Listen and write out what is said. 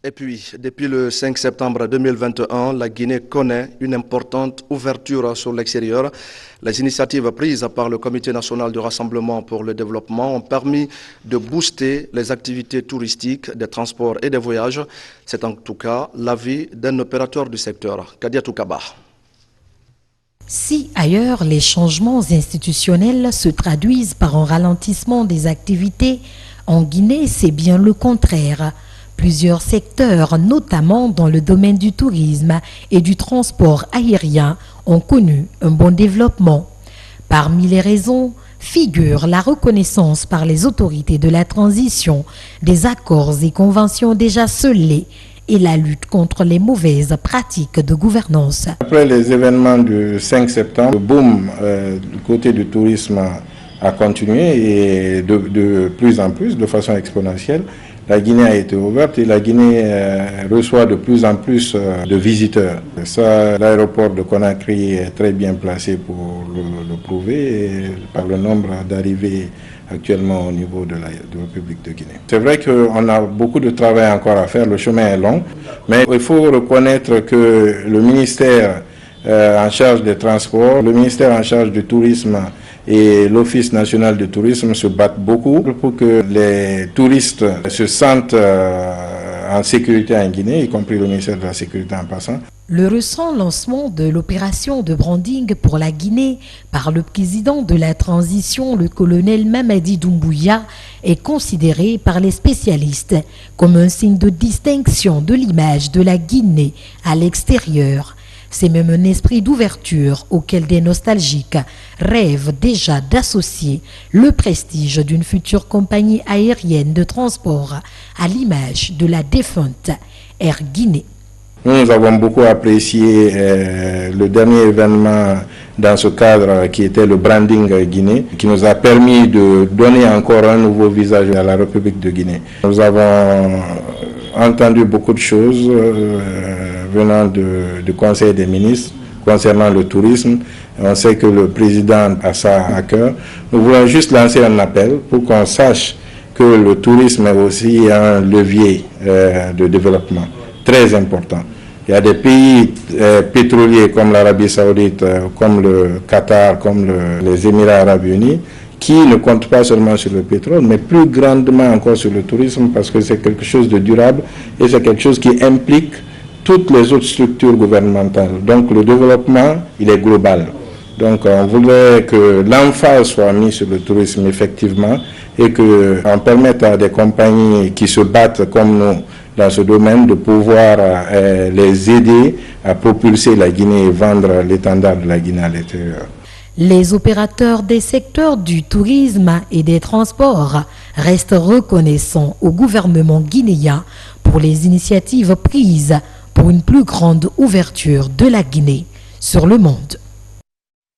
Et puis, depuis le 5 septembre 2021, la Guinée connaît une importante ouverture sur l'extérieur. Les initiatives prises par le Comité national du rassemblement pour le développement ont permis de booster les activités touristiques, des transports et des voyages. C'est en tout cas l'avis d'un opérateur du secteur, Kadiatou Kaba. Si ailleurs les changements institutionnels se traduisent par un ralentissement des activités, en Guinée c'est bien le contraire. Plusieurs secteurs, notamment dans le domaine du tourisme et du transport aérien, ont connu un bon développement. Parmi les raisons figure la reconnaissance par les autorités de la transition des accords et conventions déjà scellés et la lutte contre les mauvaises pratiques de gouvernance. Après les événements du 5 septembre, le boom du côté du tourisme a continué et de plus en plus, de façon exponentielle. La Guinée a été ouverte et la Guinée reçoit de plus en plus de visiteurs. Ça, l'aéroport de Conakry est très bien placé pour le prouver et par le nombre d'arrivées actuellement au niveau de la République de Guinée. C'est vrai qu'on a beaucoup de travail encore à faire, le chemin est long, mais il faut reconnaître que le ministère en charge des transports, le ministère en charge du tourisme et l'Office national du tourisme se battent beaucoup pour que les touristes se sentent en sécurité en Guinée, y compris le ministère de la Sécurité en passant. Le récent lancement de l'opération de branding pour la Guinée par le président de la transition, le colonel Mamadi Doumbouya, est considéré par les spécialistes comme un signe de distinction de l'image de la Guinée à l'extérieur. C'est même un esprit d'ouverture auquel des nostalgiques rêvent déjà d'associer le prestige d'une future compagnie aérienne de transport à l'image de la défunte Air Guinée. Nous avons beaucoup apprécié le dernier événement dans ce cadre qui était le branding Guinée, qui nous a permis de donner encore un nouveau visage à la République de Guinée. Nous avons entendu beaucoup de choses venant du Conseil des ministres concernant le tourisme. On sait que le président a ça à cœur. Nous voulons juste lancer un appel pour qu'on sache que le tourisme est aussi un levier de développement très important. Il y a des pays pétroliers comme l'Arabie Saoudite, comme le Qatar, comme les Émirats Arabes Unis, qui ne comptent pas seulement sur le pétrole, mais plus grandement encore sur le tourisme, parce que c'est quelque chose de durable et c'est quelque chose qui implique toutes les autres structures gouvernementales. Donc le développement, il est global. Donc on voudrait que l'emphase soit mise sur le tourisme effectivement et qu'on permette à des compagnies qui se battent comme nous dans ce domaine de pouvoir les aider à propulser la Guinée et vendre l'étendard de la Guinée à l'extérieur. Les opérateurs des secteurs du tourisme et des transports restent reconnaissants au gouvernement guinéen pour les initiatives prises pour une plus grande ouverture de la Guinée sur le monde.